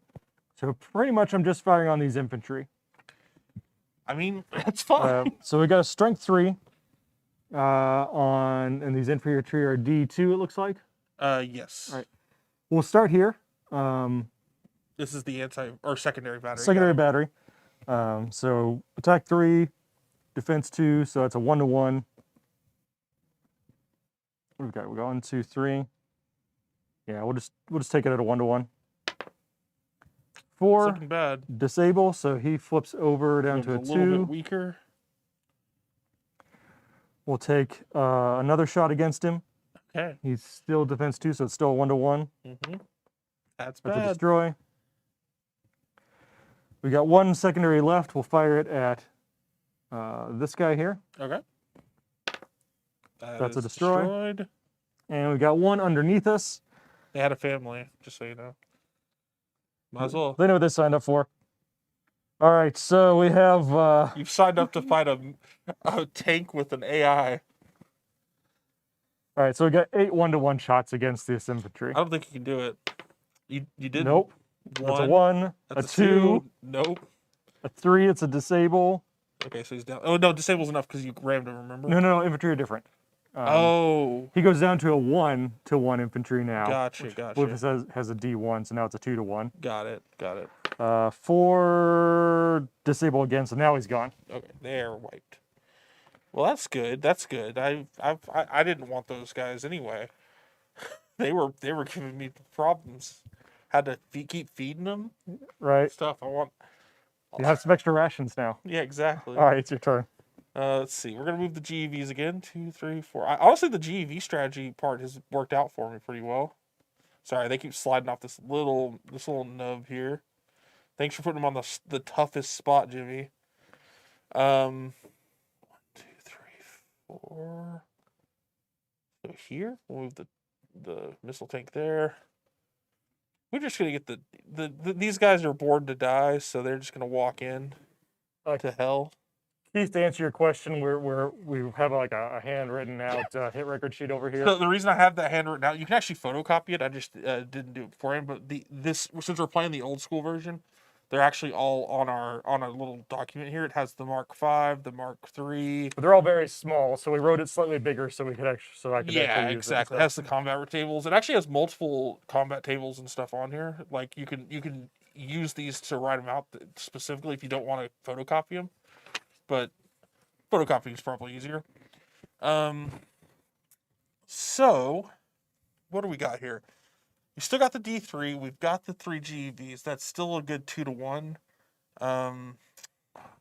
So pretty much I'm just firing on these infantry. I mean, that's fine. So we got a strength 3 and these infantry are D2, it looks like. Yes. All right. We'll start here. This is the secondary battery. Secondary battery. So attack 3, defense 2, so that's a 1-to-1. What we've got? We got 1, 2, 3. Yeah, we'll just take it at a 1-to-1. It's 4, looking bad. disable, so he flips over down to a Becomes little 2. bit weaker. We'll take another shot against him. Okay. He's still defense 2, so it's still a 1-to-1. Mm-hmm. That's That's a bad. destroy. We got 1 secondary left. We'll fire it at this guy here. Okay. That's a is destroy. Destroyed. And we got 1 underneath us. They had a family, just so you know. Might as well. They know what they signed up for. All right, so we have... You've signed up to fight a tank with an AI. All right, so we got 8 1-to-1 shots against this infantry. I don't think you can do it. You did. Nope. That's a 1, That's a 2, Nope. a 3. It's a disable. Okay, so he's down. Oh no, disable's enough because you rammed him. Remember? No, infantry are different. Oh, He goes down to a 1-to-1 infantry now. gotcha, Which gotcha. has a D1, so now it's a 2-to-1. Got it. 4 disable again, so now he's gone. Okay, they're wiped. Well, that's good. That's good. I didn't want those guys anyway. They were giving me problems. Had to keep feeding them Right. stuff. I want. You have some extra rations now. Yeah, exactly. All right, it's your turn. Let's see. We're gonna move the GEVs again. 2, 3, 4. Honestly, the GEV strategy part has worked out for me pretty well. Sorry, they keep sliding off this little nub here. Thanks for putting them on the toughest spot, Jimmy. 1, 2, 3, 4. So here, we'll move the missile tank there. We're just gonna get these guys are bored to die, so they're just gonna walk in to hell. Keith, to answer your question, we have like a handwritten out hit record sheet over here. So the reason I have that handwritten out, you can actually photocopy it. I just didn't do it beforehand. But since we're playing the old school version, they're actually all on a little document here. It has the Mark V, the Mark III. But they're all very small, so we wrote it slightly bigger so we could I could Yeah, actually use exactly. it. It has the combat tables. It actually has multiple combat tables and stuff on here. Like you can use these to write them out specifically if you don't want to photocopy them. But photocopying is probably easier. So what do we got here? You still got the D3. We've got the 3 GEVs. That's still a good 2-to-1,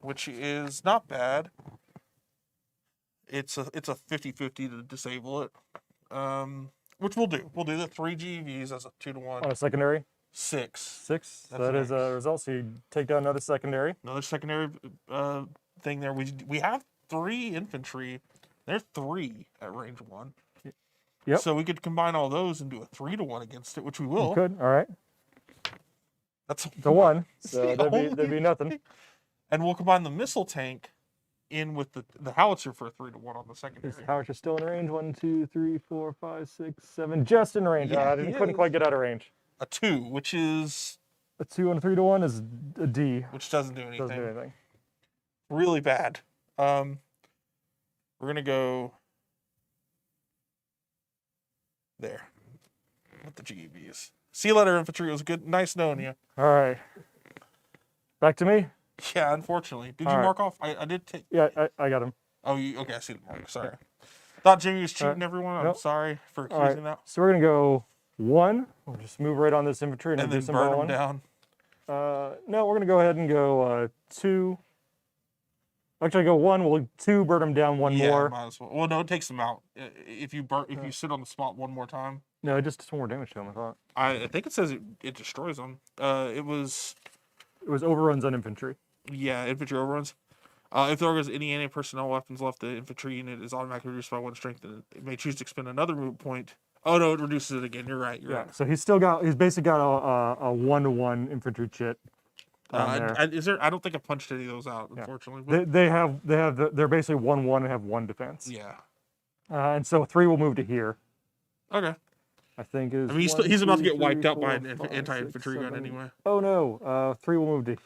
which is not bad. It's a 50-50 to disable it, which we'll do. We'll do the 3 GEVs as a 2-to-1. On a secondary? 6. 6. So that is a result. So you take down another secondary. Another secondary thing there. We have 3 infantry. There's 3 at range 1. Yep. So we could combine all those and do a 3-to-1 against it, which we will. You could. All right. That's The 1. It's So the that'd be nothing. And we'll combine the missile tank in with the howitzer for a 3-to-1 on the secondary. Is Howitzer still in range? 1, 2, 3, 4, 5, 6, 7. Just in range. Yeah, I he couldn't is. quite get out of range. A 2, which is A 2 and a 3-to-1 is a D. which doesn't do anything. Doesn't do anything. Really bad. We're gonna go there with the GEVs. Sea letter infantry, it was good, nice knowing you. All right. Back to me. Yeah, unfortunately. Did All you right. mark off? I did take. Yeah, I got him. Oh, okay. I see the mark. Sorry. Thought Jimmy was cheating everyone. I'm Nope. sorry for All right. accusing that. So we're gonna go 1. We'll just move right on this infantry and, And do then some burn them one. down. No, we're gonna go ahead and go 2. Actually, go 1. We'll 2 burn them down. 1 Yeah, more. might as well. Well, no, it takes them out. If you sit on the spot one more time. No, just some more damage to them. I thought I think it says it destroys them. It was overruns on infantry. infantry overruns. If there is any anti-personnel weapons left, the infantry unit is automatically reduced by 1 strength, and it may choose to expend another movement point. Oh no, it reduces it again. You're right. You're right. So he's basically got a 1-to-1 infantry chit. There. I don't think I punched any of those out, unfortunately. But They're basically 1-1 and have 1 defense. yeah. And so 3 will move to here. Okay. I think is. I mean, one, he's about to two, get wiped three, out by four, an five, anti-infantry six, gun seven. anyway. Oh no, 3 will move to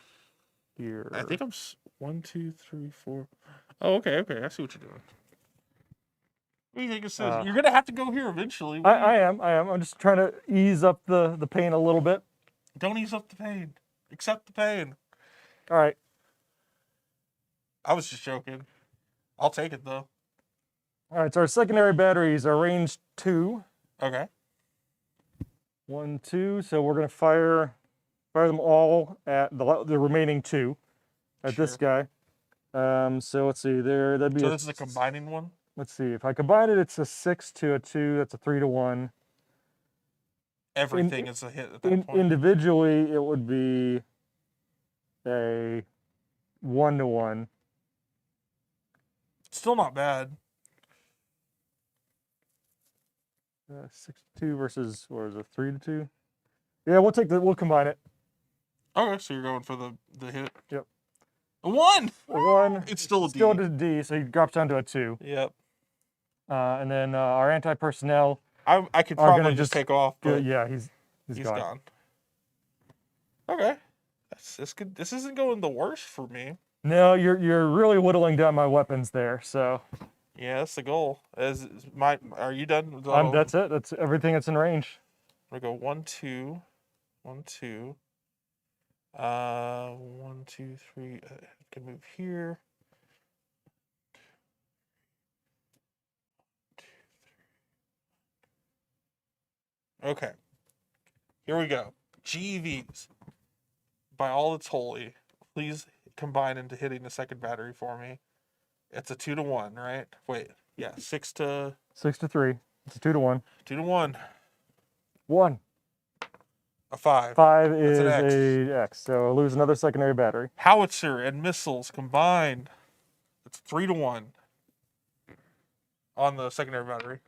here. I think I'm 1, 2, 3, 4. Oh, okay. I see what you're doing. What do you think it says? You're gonna have to go here eventually. I am. I'm just trying to ease up the pain a little bit. Don't ease up the pain. Accept the pain. All right. I was just joking. I'll take it though. All right, so our secondary batteries are range 2. Okay. 1, 2. So we're gonna fire them all at the remaining 2 at this guy. So let's see. That'd be. So this is a combining one. Let's see. If I combine it, it's a 6 to a 2. That's a 3 to 1. Everything is a hit at that point. Individually, it would be a 1 to 1. Still not bad. 6 to 2 versus, or is it 3 to 2? Yeah, we'll combine it. Okay, so you're going for the hit. Yep. A 1. A 1. It's still a D. Still a D, so he drops down to a 2. Yep. And then our anti-personnel. I could probably just take off, but yeah, he's gone. Okay. This isn't going the worst for me. No, you're really whittling down my weapons there. So. Yeah, that's the goal. Are you done? That's it. That's everything that's in range. We go 1, 2, 1, 2. 1, 2, 3. I can move here. 2, 3. Okay. Here we go. GEVs. By all that's holy, please combine into hitting the second battery for me. It's a 2 to 1, right? Wait. Yeah, 6 to 3. It's a 2 to 1. 2 to 1. 1. A 5. 5 is an X. a X, so lose another secondary battery. Howitzer and missiles combined. It's 3 to 1 on the secondary battery.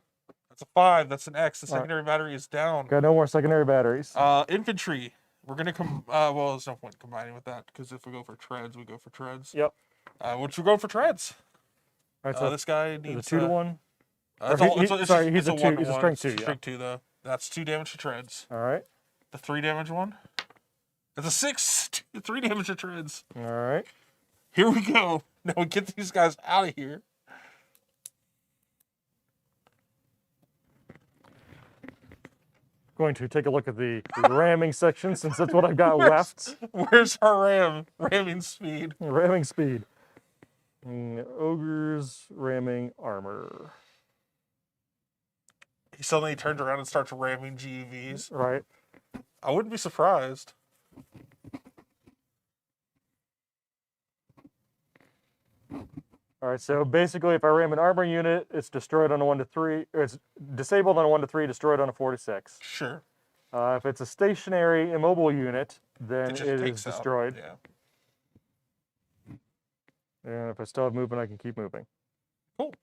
That's a 5. That's an X. The secondary battery is down. Got no more secondary batteries. Infantry. We're gonna well, there's no point combining with that because if we go for treads, we go for treads. Yep. Which we're going for treads. All right, so this guy needs a 2 to 1. Sorry, he's a 2. He's a strength 2. Yeah. Strength 2 though. That's 2 damage to treads. All right. The 3 damage one. It's a 6. 3 damage to treads. All right. Here we go. Now we get these guys out of here. Going to take a look at the ramming section since that's what I've got left. Where's our ramming speed? Ramming speed. Ogre's ramming armor. He suddenly turns around and starts ramming GEVs. Right. I wouldn't be surprised. All right, so basically if I ram an armor unit, it's destroyed on a 1 to 3, or it's disabled on a 1 to 3, destroyed on a 4 to 6. Sure. If it's a stationary immobile unit, then it is destroyed. Yeah. And if I still have movement, I can keep moving. Cool.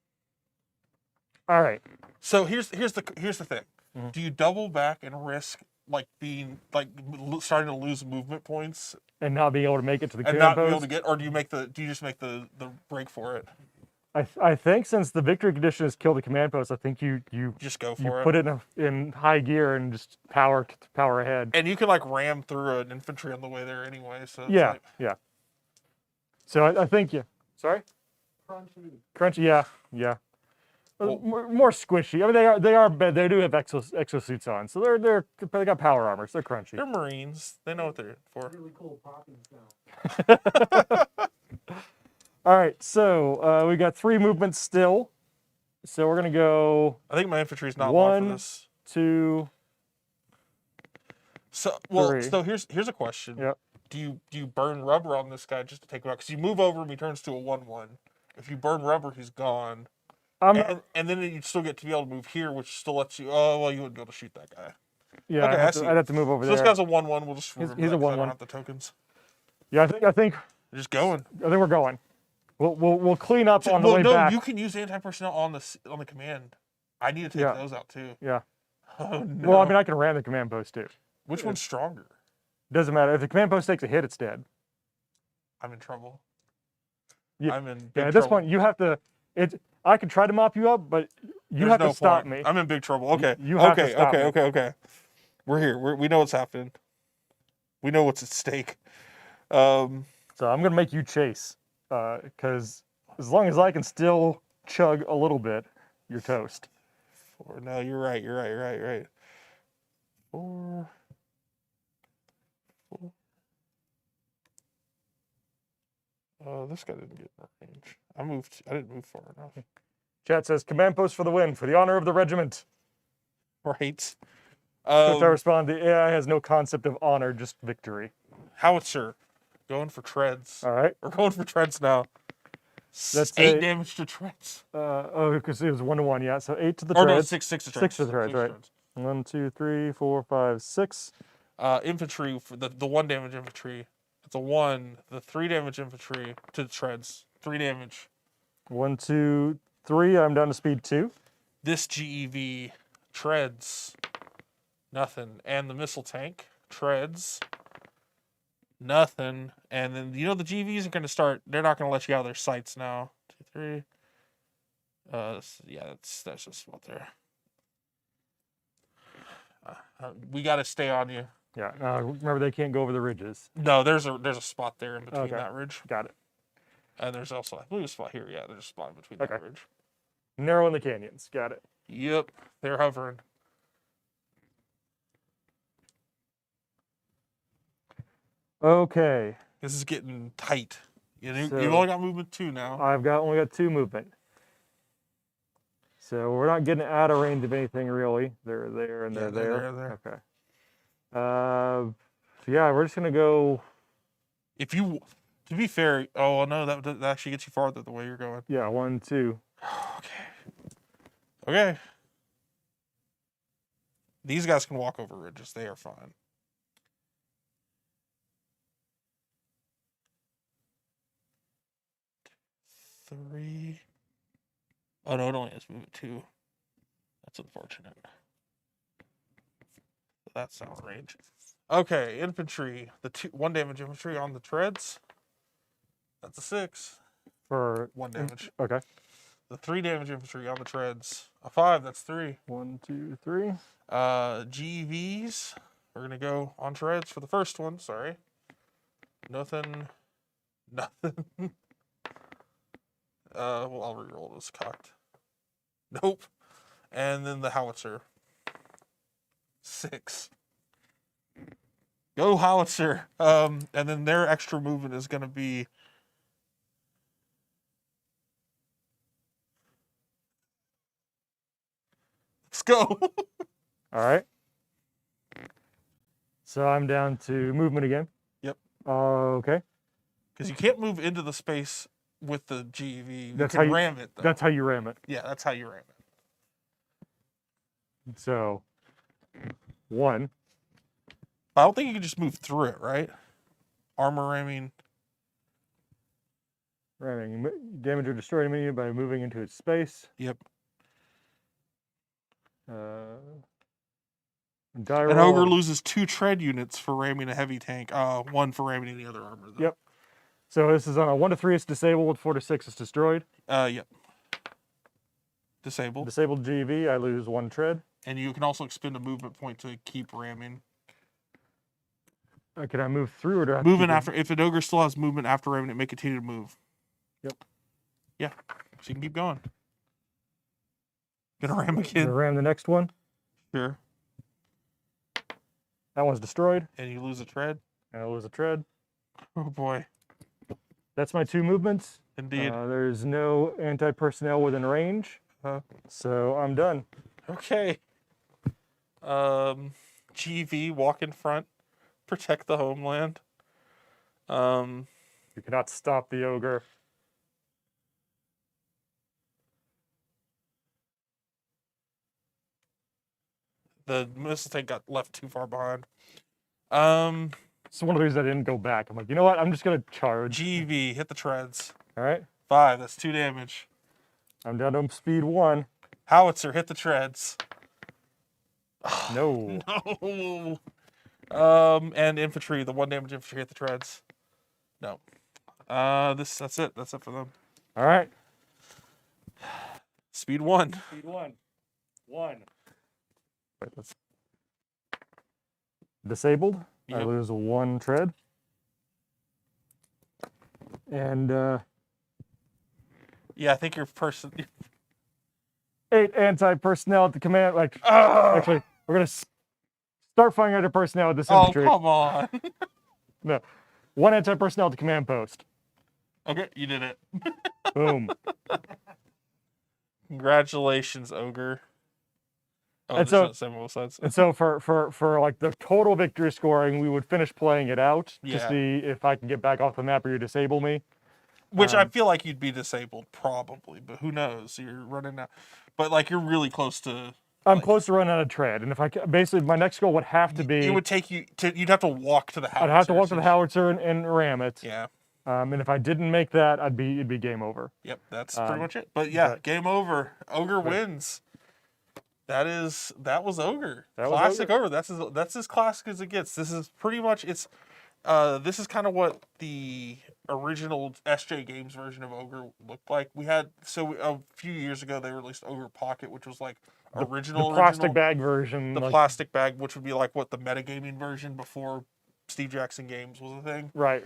All right. So here's the thing. Mhm. Do you double back and risk starting to lose movement points And not being able to make it to the and command not be able post? to get, or do you just make the break for it? I think since the victory condition is kill the command post, I think you Just go for it. put it in high gear and just power ahead. And you can ram through an infantry on the way there anyway. So it's Yeah, yeah. So I think Sorry. Crunchy. Yeah. Well, More squishy. I mean, they do have exosuits on, so they got power armor, so they're crunchy. They're Marines. They know what they're for. Really cool popping sound. All right, so we got 3 movements still. So we're gonna go. I think my infantry's not long for 1, this. 2. So 3. so here's a question. Yep. Do you burn rubber on this guy just to take him out? Because you move over him, he turns to a 1/1. If you burn rubber, he's gone. And then you still get to be able to move here, which still lets you. Oh well, you wouldn't be able to shoot that guy. Yeah, Okay, I'd have to move over So there. this guy's a 1/1. We'll just He's remember a that 'cause I 1/1. don't have the tokens. Yeah, I think We're just going. we're going. We'll clean up on the way back. You can use anti-personnel on the command. I need to take those out too. Yeah. Oh no. Well, I mean, I can ram the command post too. Which one's stronger? Doesn't matter. If the command post takes a hit, it's dead. I'm in trouble. Yeah. I'm in big Yeah, at trouble. this point, you have to. I can try to mop you up, but you There's have no to stop point. me. I'm in big trouble. Okay. You have to stop me. Okay. We're here. We know what's happening. We know what's at stake. So I'm gonna make you chase, because as long as I can still chug a little bit, you're toast. No, you're right. 4. This guy didn't get in range. I didn't move far enough. Chat says, command post for the win, for the honor of the regiment. Right. To which I respond, the AI has no concept of honor, just victory. Howitzer. Going for treads. All right. We're going for treads now. That's 8 a- damage to treads. Oh, because it was 1-1, yeah. So 8 to the Or no, treads. 6 to treads. 6 to the treads, Six right. 1, 2, 3, 4, 5, 6. Infantry, for the 1 damage infantry. It's a 1. The 3 damage infantry to the treads. 3 damage. 1, 2, 3. I'm down to speed 2. This GEV treads. Nothing. And the missile tank treads. Nothing. And then, the GVs are going to start, they're not going to let you out of their sights now. 2, 3. Yeah, that's just what they're. We got to stay on you. Yeah. Remember, they can't go over the ridges. No, there's a spot there in between Okay. that ridge. Got it. And there's also, I believe, a spot here. Yeah, there's a spot in between that Okay. ridge. Narrow in the canyons. Got it. Yep, they're hovering. Okay. This is getting tight. You've So- only got movement 2 now. I've only got 2 movement. So we're not getting out of range of anything really. They're there and Yeah, they're there. there. Okay. So yeah, we're just gonna go. If you, to be fair, oh no, that actually gets you farther the way you're going. Yeah, 1, 2. Okay. These guys can walk over ridges. They are fine. Three. Oh no, it only has movement 2. That's unfortunate. That's out of range. Okay, infantry. The 1 damage infantry on the treads. That's a 6. For 1 damage. okay. The 3 damage infantry on the treads. A 5. That's 3. 1, 2, 3. GVs. We're gonna go on treads for the first one. Sorry. Nothing. Well, I'll reroll this cocked. Nope. And then the howitzer. 6. Go howitzer. And then their extra movement is gonna be. Let's go. All right. So I'm down to movement again. Yep. Okay. Because you can't move into the space with the GEV. You That's can how you- ram it, though. That's how you ram it. Yeah, that's how you ram it. So 1. I don't think you can just move through it, right? Armor ramming. Ramming. Damage or destroy an enemy by moving into its space. Yep. Die An roll. ogre loses 2 tread units for ramming a heavy tank. 1 for ramming any other armor, though. Yep. So this is on a 1 to 3, it's disabled. 4 to 6, it's destroyed. Yep. Disabled. Disabled GV, I lose 1 tread. And you can also expend a movement point to keep ramming. Can I move through or do I have to Moving keep after, if an ogre still has movement after ramming, it may continue to move. Yep. Yeah. So you can keep going. Gonna ram Gonna again. ram the next one? Sure. That one's destroyed. And you lose a tread. And I lose a tread. Oh boy. That's my 2 movements. Indeed. There's no anti-personnel within range. So I'm done. Okay. GV, walk in front. Protect the homeland. You cannot stop the ogre. The missile tank got left too far behind. It's one of the reasons I didn't go back. I'm like, you know what? I'm just gonna charge. GV, hit the treads. All right. 5, that's 2 damage. I'm down to speed 1. Howitzer, hit the treads. No. No. And infantry, the 1 damage infantry hit the treads. No. That's it. That's it for them. All right. Speed 1. Speed 1. 1. Wait, let's. Disabled. I Yep. lose 1 tread. And Yeah, I think your person. 8 anti-personnel at the command. Actually, we're gonna start firing anti-personnel at this Oh, infantry. come on. No, 1 anti-personnel at the command post. Okay, you did it. Boom. Congratulations, Ogre. Oh, And there's so- not same both sides. And so for like the total victory scoring, we would finish playing it out to Yeah. see if I can get back off the map or you disable me. Which I feel like you'd be disabled probably, but who knows? You're running out, but like you're really close to. I'm like, close to running out of tread, and if I basically my next goal would have to be It would take you to. You'd have to walk to the house. I'd have to walk to the howitzer and ram it. Yeah. And if I didn't make that, it'd be game over. Yep. That's pretty much it. But yeah, but- game over. Ogre wins. That was Ogre. That was Classic Ogre. That's as classic as it gets. This is pretty much it's. This is kind of what the original SJGames version of Ogre looked like. We had a few years ago they released Ogre Pocket, which was like original The plastic bag version. the like- plastic bag, which would be like what the metagaming version before Steve Jackson Games was a thing. Right.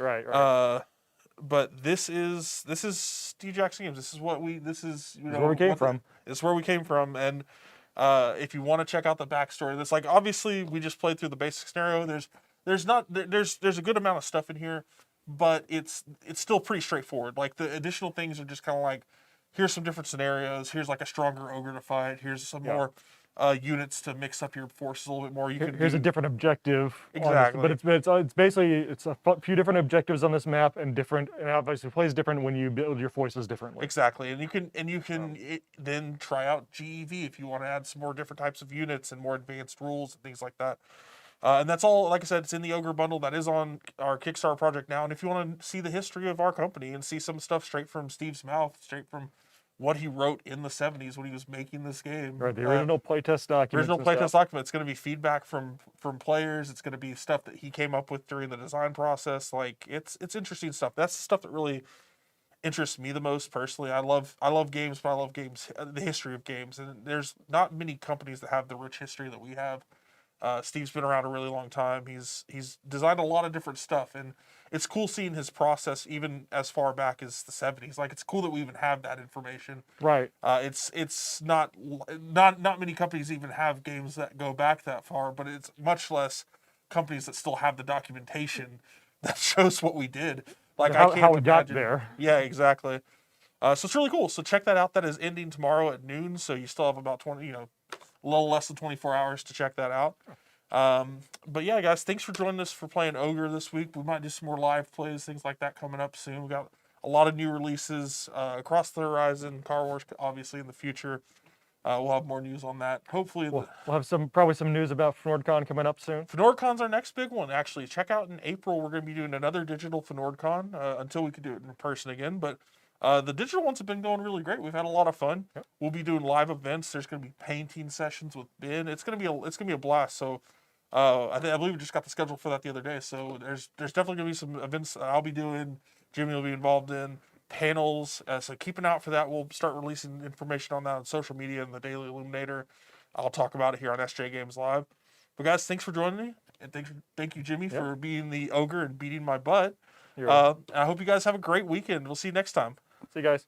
But this is Steve Jackson Games. This is where we came from. It's where we came from, and if you want to check out the backstory, this like obviously we just played through the basic scenario. There's a good amount of stuff in here, but it's still pretty straightforward. Like the additional things are just kind of like, here's some different scenarios. Here's like a stronger ogre to fight. Here's some more units to mix up your forces a little bit more. Here's a different objective. Exactly. But it's basically a few different objectives on this map and obviously it plays different when you build your forces differently. Exactly, and you can then try out GEV if you want to add some more different types of units and more advanced rules and things like that. And that's all, like I said, it's in the Ogre Bundle. That is on our Kickstarter project now. And if you want to see the history of our company and see some stuff straight from Steve's mouth, straight from what he wrote in the 70s when he was making this game. Right, the original playtest documents. Original playtest document. It's going to be feedback from players. It's going to be stuff that he came up with during the design process. Like, it's interesting stuff. That's the stuff that really interests me the most personally. I love games, but I love games, the history of games. And there's not many companies that have the rich history that we have. Steve's been around a really long time. He's designed a lot of different stuff, and it's cool seeing his process even as far back as the 70s. Like, it's cool that we even have that information. Right. It's not many companies even have games that go back that far, but it's much less companies that still have the documentation that shows what we did. Like, I can't how it got imagine. there. Yeah, exactly. So it's really cool. So check that out. That is ending tomorrow at noon. So you still have about a little less than 24 hours to check that out. But yeah, guys, thanks for joining us for playing Ogre this week. We might do some more live plays, things like that coming up soon. We got a lot of new releases across the horizon. Car Wars, obviously, in the future. We'll have more news on that. Hopefully, We'll have probably some news about FNORDCon coming up soon. FNORDCon's our next big one. Actually, check out in April. We're going to be doing another digital FNORDCon until we can do it in person again. But the digital ones have been going really great. We've had a lot of fun. Yep. We'll be doing live events. There's going to be painting sessions with Ben. It's going to be a blast. So I believe we just got the schedule for that the other day. So there's definitely going to be some events I'll be doing. Jimmy will be involved in panels. So keep an eye out for that. We'll start releasing information on that on social media and the Daily Illuminator. I'll talk about it here on SJGames Live. But guys, thanks for joining me, and thank you, Jimmy, for being the ogre and beating my butt. You're welcome. I hope you guys have a great weekend. We'll see you next time. See you guys.